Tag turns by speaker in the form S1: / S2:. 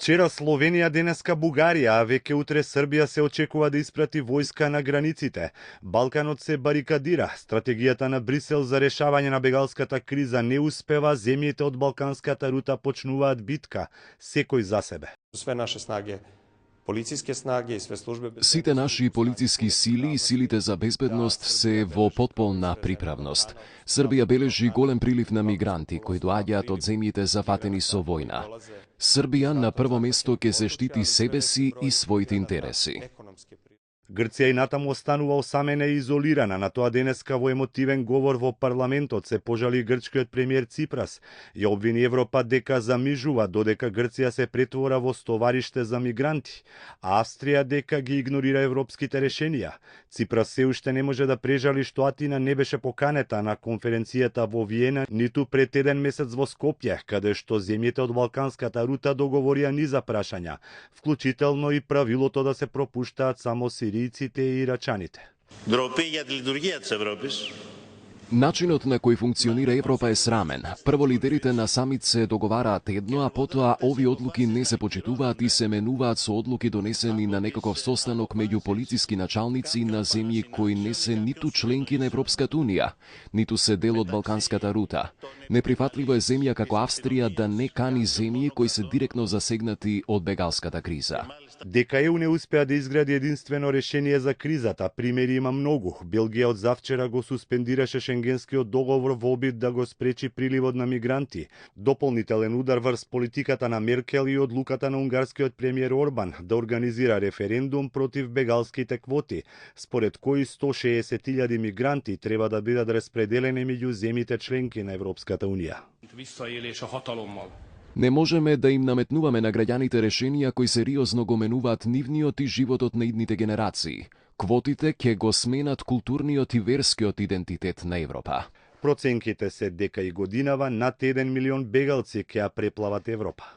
S1: Вчера Словенија, денеска Бугарија, а веќе утре Србија се очекува да испрати војска на границите. Балканот се барикадира. Стратегијата на Брисел за решавање на бегалската криза не успева, земјите од балканската рута почнуваат битка, секој за себе.
S2: Све наше снаге, полициски снаги и све службе...
S3: Сите наши полициски сили и силите за безбедност се во потполна приправност. Србија бележи голем прилив на мигранти кои доаѓаат од земјите зафатени со војна. Србија на прво место ќе се штити себе си и своите интереси.
S1: Грција и натаму останува осамена и изолирана. На тоа денеска во емотивен говор во парламентот се пожали грчкиот премиер Ципрас. Ја обвини Европа дека замижува додека Грција се претвора во стовариште за мигранти, а Австрија дека ги игнорира европските решенија. Ципрас се уште не може да прежали што Атина не беше поканета на конференцијата во Виена, ниту пред еден месец во Скопје, каде што земјите од балканската рута договорија низа прашања, вклучително и правилото да се пропуштаат само сириците и ирачаните.
S3: Начинот на кој функционира Европа е срамен. Прво лидерите на самит се договараат едно, а потоа овие одлуки не се почитуваат и се менуваат со одлуки донесени на некаков состанок меѓу полициски началници на земји кои не се ниту членки на Европската унија, ниту се дел од балканската рута. Неприфатливо е земја како Австрија да не кани земји кои се директно засегнати од бегалската криза.
S1: Дека ЕУ не успеа да изгради единствено решение за кризата, примери има многу. Белгија од завчера го суспендираше Шенгенскиот договор во обид да го спречи приливот на мигранти. Дополнителен удар врз политиката на Меркел и одлуката на унгарскиот премиер Орбан да организира референдум против бегалските квоти, според кои 160.000 мигранти треба да бидат распределени меѓу земјите членки на Европската унија.
S3: Не можеме да им наметнуваме на граѓаните решенија кои сериозно го менуваат нивниот и животот на идните генерации. Квотите ќе го сменат културниот и верскиот идентитет на Европа.
S1: Проценките се дека и годинава над 1 милион бегалци ќе ја преплават Европа.